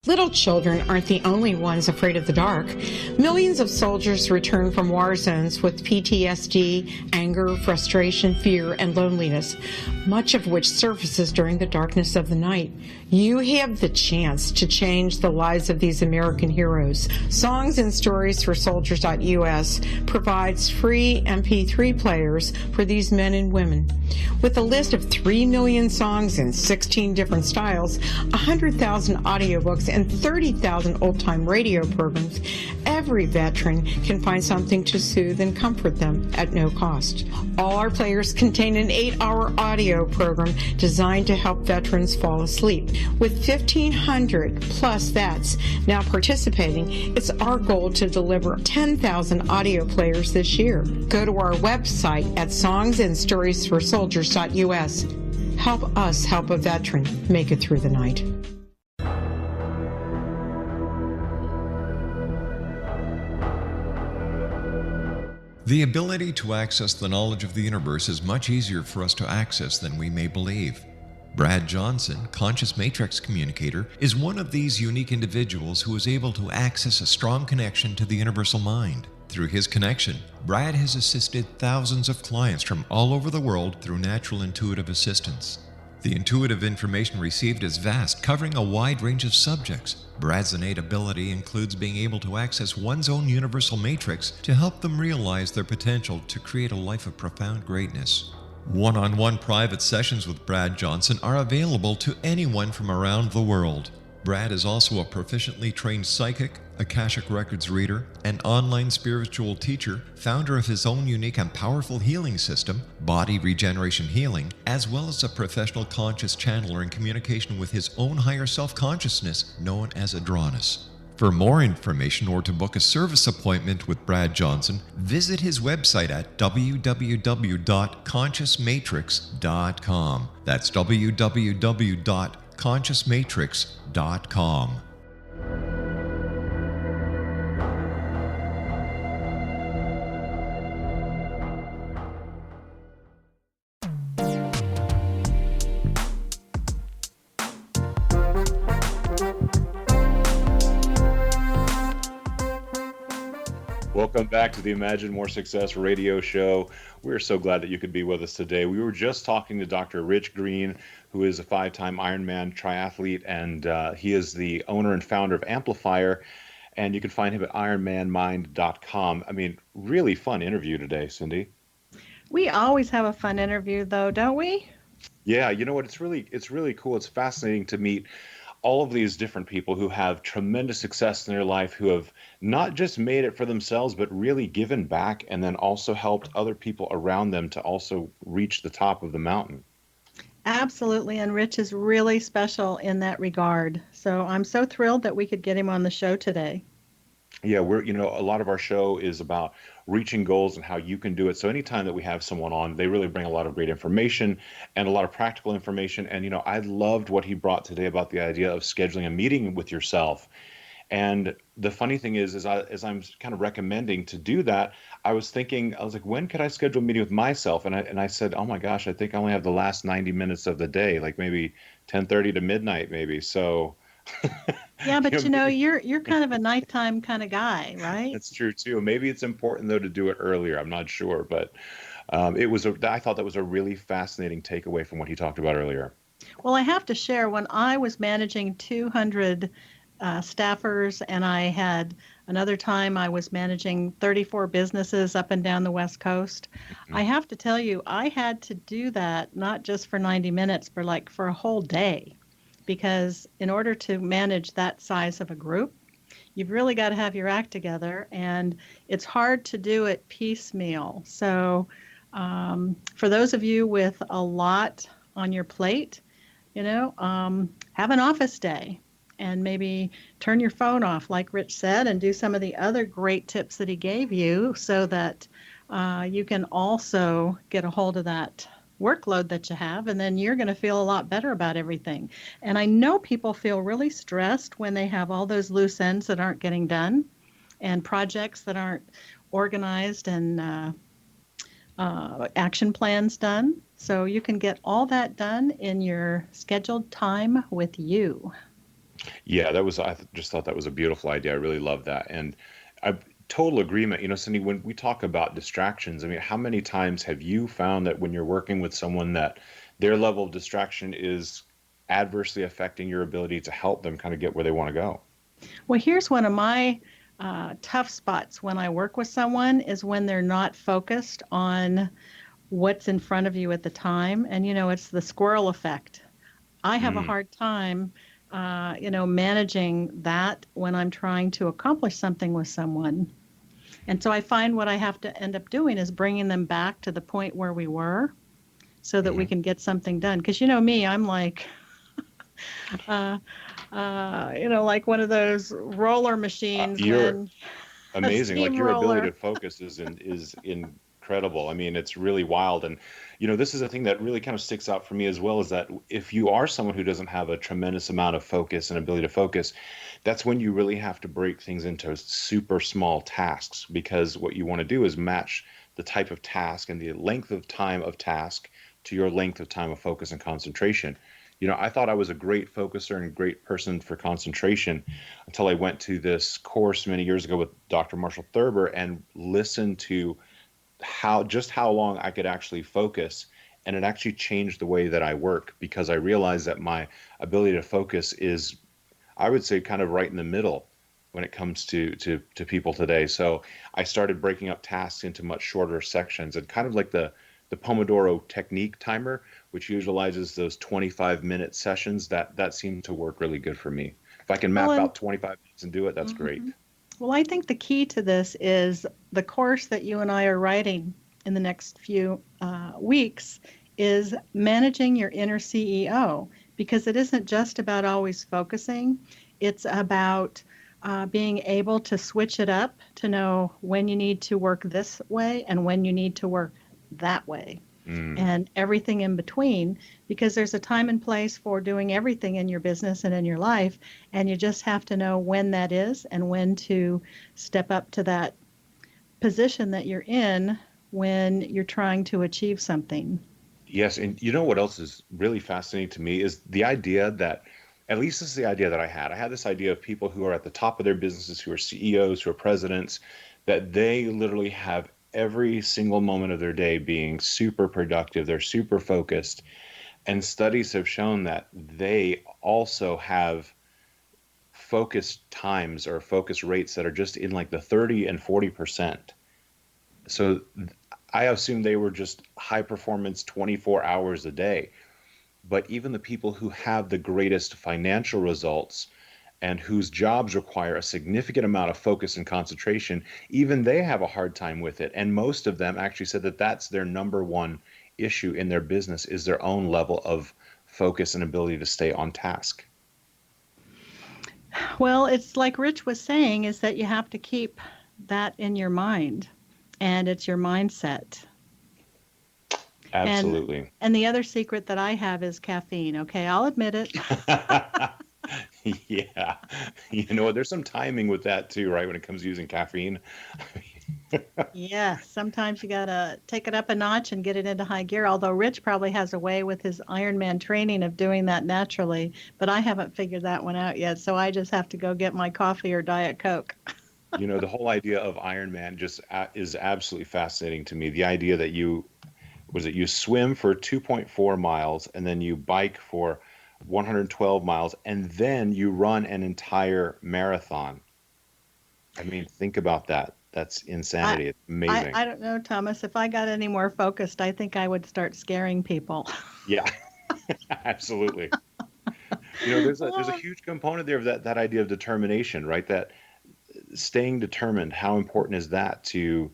Little children aren't the only ones afraid of the dark. Millions of soldiers return from war zones with PTSD, anger, frustration, fear, and loneliness, much of which surfaces during the darkness of the night. You have the chance to change the lives of these American heroes. Songs and Stories for Soldiers.us provides free MP3 players for these men and women. With a list of 3 million songs in 16 different styles, 100,000 audiobooks, and 30,000 old-time radio programs, every veteran can find something to soothe and comfort them at no cost. All our players contain an 8-hour audio program designed to help veterans fall asleep. With 1,500 plus vets now participating, it's our goal to deliver 10,000 audio players this year. Go to our website at songsandstoriesforsoldiers.us. Help us help a veteran make it through the night. The ability to access the knowledge of the universe is much easier for us to access than we may believe. Brad Johnson, Conscious Matrix Communicator, is one of these unique individuals who is able to access a strong connection to the universal mind. Through his connection, Brad has assisted thousands of clients from all over the world through natural intuitive assistance. The intuitive information received is vast, covering a wide range of subjects. Brad's innate ability includes being able to access one's own universal matrix to help them realize their potential to create a life of profound greatness. One-on-one private sessions with Brad Johnson are available to anyone from around the world. Brad is also a proficiently trained psychic, Akashic Records reader, an online spiritual teacher, founder of his own unique and powerful healing system, Body Regeneration Healing, as well as a professional conscious channeler in communication with his own higher self-consciousness known as Adronis. For more information or to book a service appointment with Brad Johnson, visit his website at www.consciousmatrix.com. That's www.consciousmatrix.com. Welcome back to the Imagine More Success radio show. We're so glad that you could be with us today. We were just talking to Dr. Rich Greene, who is a 5-time Ironman triathlete, and he is the owner and founder of Amplifier, and you can find him at ironmanmind.com. I mean, really fun interview today, Cindy. We always have a fun interview, though, don't we? Yeah, you know what? It's really cool. It's fascinating to meet all of these different people who have tremendous success in their life, who have not just made it for themselves, but really given back and then also helped other people around them to also reach the top of the mountain. Absolutely, and Rich is really special in that regard. So I'm so thrilled that we could get him on the show today. Yeah, a lot of our show is about reaching goals and how you can do it. So anytime that we have someone on, they really bring a lot of great information and a lot of practical information. And, I loved what he brought today about the idea of scheduling a meeting with yourself. And the funny thing is as I'm kind of recommending to do that, I was like, when could I schedule a meeting with myself? And I said, oh my gosh, I think I only have the last 90 minutes of the day, like maybe 10:30 to midnight, maybe. So Yeah, but you're kind of a nighttime kind of guy, right? that's true too. Maybe it's important though to do it earlier. I'm not sure, but I thought that was a really fascinating takeaway from what he talked about earlier. Well, I have to share, when I was managing 200 staffers, and I had another time I was managing 34 businesses up and down the West Coast, I have to tell you, I had to do that not just for 90 minutes, but like for a whole day. Because in order to manage that size of a group, you've really got to have your act together, and it's hard to do it piecemeal. So for those of you with a lot on your plate, have an office day and maybe turn your phone off, like Rich said, and do some of the other great tips that he gave you so that you can also get a hold of that workload that you have, and then you're going to feel a lot better about everything. And I know people feel really stressed when they have all those loose ends that aren't getting done and projects that aren't organized and action plans done. So you can get all that done in your scheduled time with you. Yeah, I just thought that was a beautiful idea. I really love that. And total agreement. Cindy, when we talk about distractions, I mean, how many times have you found that when you're working with someone that their level of distraction is adversely affecting your ability to help them kind of get where they want to go? Well, here's one of my tough spots when I work with someone is when they're not focused on what's in front of you at the time. And, it's the squirrel effect. I have a hard time managing that when I'm trying to accomplish something with someone. And so I find what I have to end up doing is bringing them back to the point where we were so that we can get something done. Because me, I'm like, like one of those roller machines. You're amazing. Like your steamroller. ability to focus is incredible. I mean, it's really wild. And, this is a thing that really kind of sticks out for me as well, is that if you are someone who doesn't have a tremendous amount of focus and ability to focus, that's when you really have to break things into super small tasks, because what you want to do is match the type of task and the length of time of task to your length of time of focus and concentration. I thought I was a great focuser and a great person for concentration until I went to this course many years ago with Dr. Marshall Thurber and listened to how long I could actually focus. And it actually changed the way that I work, because I realized that my ability to focus is, I would say, kind of right in the middle when it comes to people today. So I started breaking up tasks into much shorter sections, and kind of like the the Pomodoro technique timer, which utilizes those 25-minute sessions, that seemed to work really good for me. If I can Well, map and out 25 minutes and do it, that's great. well, I think the key to this is the course that you and I are writing in the next few weeks is managing your inner CEO, because it isn't just about always focusing. It's about being able to switch it up to know when you need to work this way and when you need to work that way and everything in between, because there's a time and place for doing everything in your business and in your life, and you just have to know when that is and when to step up to that position that you're in when you're trying to achieve something. Yes, and you know what else is really fascinating to me is the idea that, at least this is the idea that I had. I had this idea of people who are at the top of their businesses, who are CEOs, who are presidents, that they literally have every single moment of their day being super productive. They're super focused. And studies have shown that they also have focus times or focus rates that are just in like the 30 and 40%. So I assume they were just high performance 24 hours a day. But even the people who have the greatest financial results and whose jobs require a significant amount of focus and concentration, even they have a hard time with it. And most of them actually said that that's their number one issue in their business, is their own level of focus and ability to stay on task. Well, it's like Rich was saying, is that you have to keep that in your mind, and it's your mindset. Absolutely. And the other secret that I have is caffeine. Okay, I'll admit it. Yeah. You know, there's some timing with that too, right? When it comes to using caffeine. Yeah, sometimes you gotta take it up a notch and get it into high gear. Although Rich probably has a way with his Ironman training of doing that naturally, but I haven't figured that one out yet. So I just have to go get my coffee or Diet Coke. You know, the whole idea of Ironman just is absolutely fascinating to me. The idea that you swim for 2.4 miles and then you bike for 112 miles and then you run an entire marathon. I mean, think about that. That's I, insanity. It's amazing. I don't know, Thomas. If I got any more focused, I think I would start scaring people. Yeah, absolutely. You know, there's a huge component there of that idea of determination, right? That staying determined, how important is that to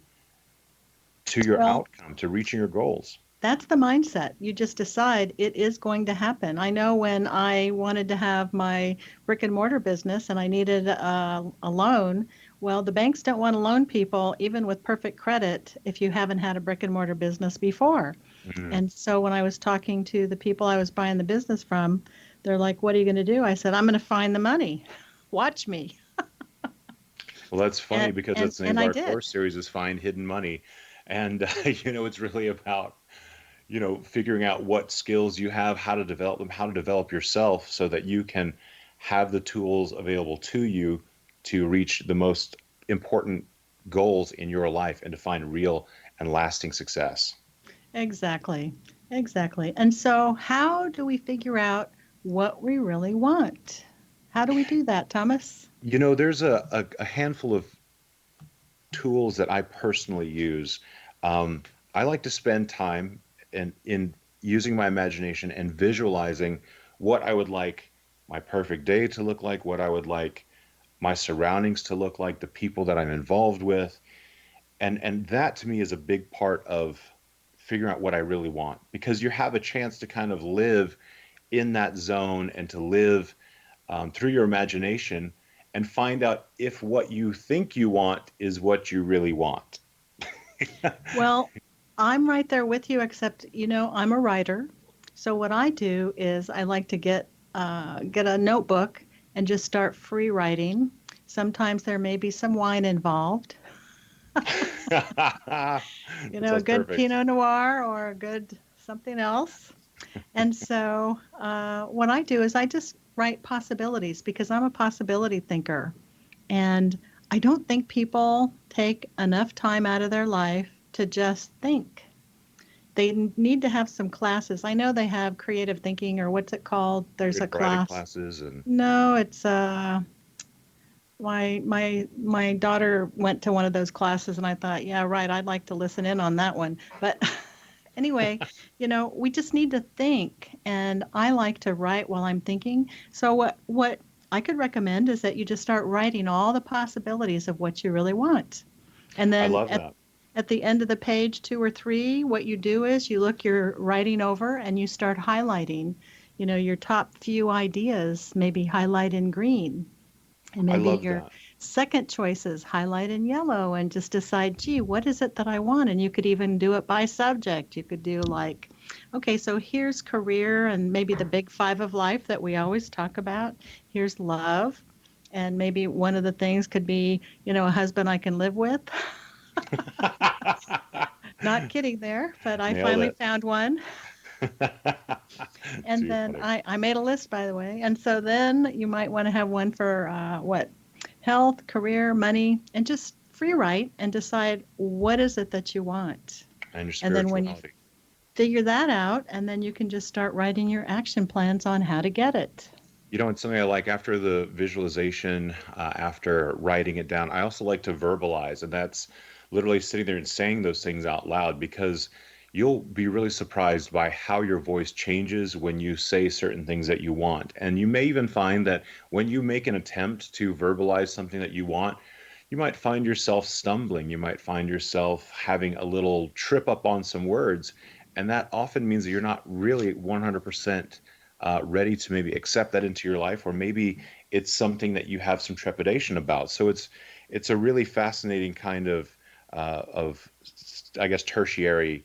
your Well, outcome, to reaching your goals? that's the mindset. You just decide it is going to happen. I know when I wanted to have my brick and mortar business and I needed a loan, well, the banks don't want to loan people, even with perfect credit, if you haven't had a brick and mortar business before. Mhm. And so when I was talking to the people I was buying the business from, they're like, "What are you going to do?" I said, "I'm going to find the money. Watch me." Well, that's funny And because and that's the name and of I our did. course series is Find Hidden Money. And, you know, it's really about, you know, figuring out what skills you have, how to develop them, how to develop yourself so that you can have the tools available to you to reach the most important goals in your life and to find real and lasting success. Exactly. Exactly. And so how do we figure out what we really want? How do we do that, Thomas? You know, there's a handful of tools that I personally use. Um, I like to spend time in using my imagination and visualizing what I would like my perfect day to look like, what I would like my surroundings to look like, the people that I'm involved with. And that to me is a big part of figuring out what I really want, because you have a chance to kind of live in that zone and to live through your imagination and find out if what you think you want is what you really want. Well, I'm right there with you, except, I'm a writer. So what I do is I like to get a notebook and just start free writing. Sometimes there may be some wine involved, That a sounds good perfect. Pinot Noir or a good something else. And so what I do is I just write possibilities because I'm a possibility thinker. And I don't think people take enough time out of their life to just think. They need to have some classes. I know they have creative thinking, or what's it called? There's a Creative writing class. classes and No, it's my daughter went to one of those classes and I thought, yeah, right, I'd like to listen in on that one. But Anyway, we just need to think, and I like to write while I'm thinking. So what I could recommend is that you just start writing all the possibilities of what you really want. And I then love that. at the end of the page 2 or 3, what you do is you look your writing over and you start highlighting, your top few ideas, maybe highlight in green. And I maybe love your that. second choices highlight in yellow and just decide, gee, what is it that I want? And you could even do it by subject. You could do like, okay, so here's career and maybe the big 5 of life that we always talk about. Here's love. And maybe one of the things could be, a husband I can live with. Not kidding there, but I Nailed finally it. found one. And Too then funny. I made a list, by the way. And so then you might want to have one for health, career, money, and just free write and decide what is it that you want. And your And then when you spirituality. figure that out, and then you can just start writing your action plans on how to get it. It's something I like after the visualization, after writing it down. I also like to verbalize, and that's literally sitting there and saying those things out loud, because you'll be really surprised by how your voice changes when you say certain things that you want. And you may even find that when you make an attempt to verbalize something that you want, you might find yourself stumbling. You might find yourself having a little trip up on some words. And that often means that you're not really 100% ready to maybe accept that into your life, or maybe it's something that you have some trepidation about. So it's a really fascinating kind of I guess tertiary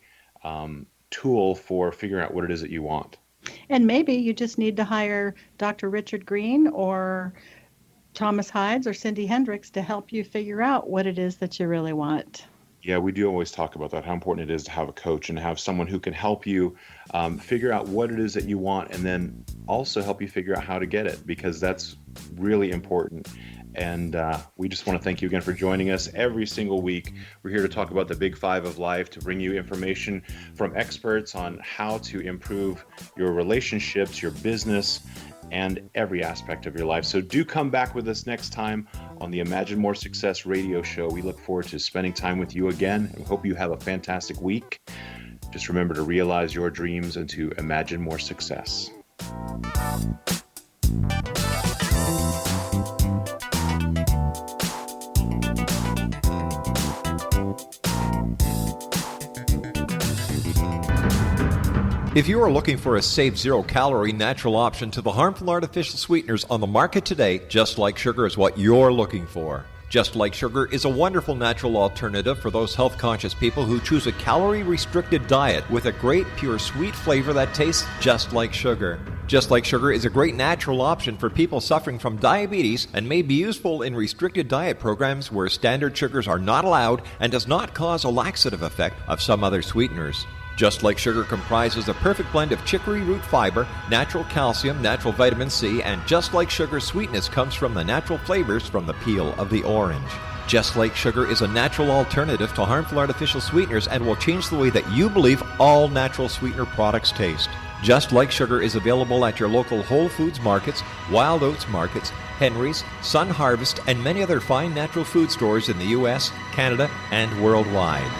tool for figuring out what it is that you want. And maybe you just need to hire Dr. Richard Greene or Thomas Hides or Cindy Hendricks to help you figure out what it is that you really want. Yeah, we do always talk about that, how important it is to have a coach and have someone who can help you figure out what it is that you want, and then also help you figure out how to get it, because that's really important. And we just want to thank you again for joining us every single week. We're here to talk about the big 5 of life, to bring you information from experts on how to improve your relationships, your business, and every aspect of your life. So do come back with us next time on the Imagine More Success radio show. We look forward to spending time with you again, and hope you have a fantastic week. Just remember to realize your dreams and to imagine more success. If you are looking for a safe, zero-calorie, natural option to the harmful artificial sweeteners on the market today, Just Like Sugar is what you're looking for. Just Like Sugar is a wonderful natural alternative for those health-conscious people who choose a calorie-restricted diet with a great, pure, sweet flavor that tastes just like sugar. Just Like Sugar is a great natural option for people suffering from diabetes and may be useful in restricted diet programs where standard sugars are not allowed and does not cause a laxative effect of some other sweeteners. Just Like Sugar comprises a perfect blend of chicory root fiber, natural calcium, natural vitamin C, and Just Like Sugar's sweetness comes from the natural flavors from the peel of the orange. Just Like Sugar is a natural alternative to harmful artificial sweeteners and will change the way that you believe all natural sweetener products taste. Just Like Sugar is available at your local Whole Foods markets, Wild Oats markets, Henry's, Sun Harvest, and many other fine natural food stores in the U.S., Canada, and worldwide.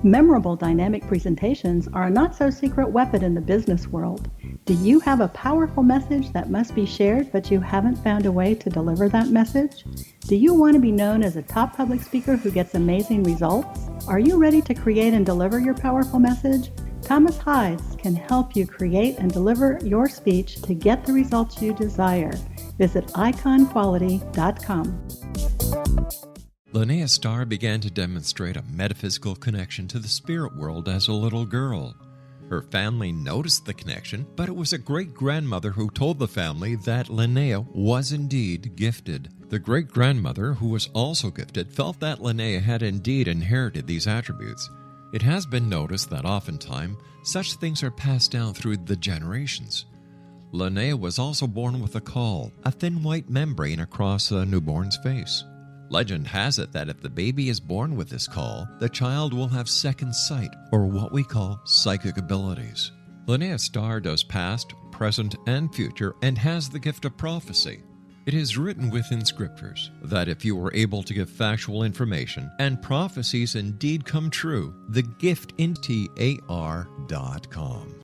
Memorable dynamic presentations are a not-so-secret weapon in the business world. Do you have a powerful message that must be shared, but you haven't found a way to deliver that message? Do you want to be known as a top public speaker who gets amazing results? Are you ready to create and deliver your powerful message? Thomas Hides can help you create and deliver your speech to get the results you desire. Visit iconquality.com. Linnea Starr began to demonstrate a metaphysical connection to the spirit world as a little girl. Her family noticed the connection, but it was a great-grandmother who told the family that Linnea was indeed gifted. The great-grandmother, who was also gifted, felt that Linnea had indeed inherited these attributes. It has been noticed that oftentimes such things are passed down through the generations. Linnea was also born with a caul, a thin white membrane across a newborn's face. Legend has it that if the baby is born with this caul, the child will have second sight, or what we call psychic abilities. Linnea Starr does past, present, and future, and has the gift of prophecy. It is written within scriptures that if you are able to give factual information and prophecies indeed come true, the gift in TAR.com.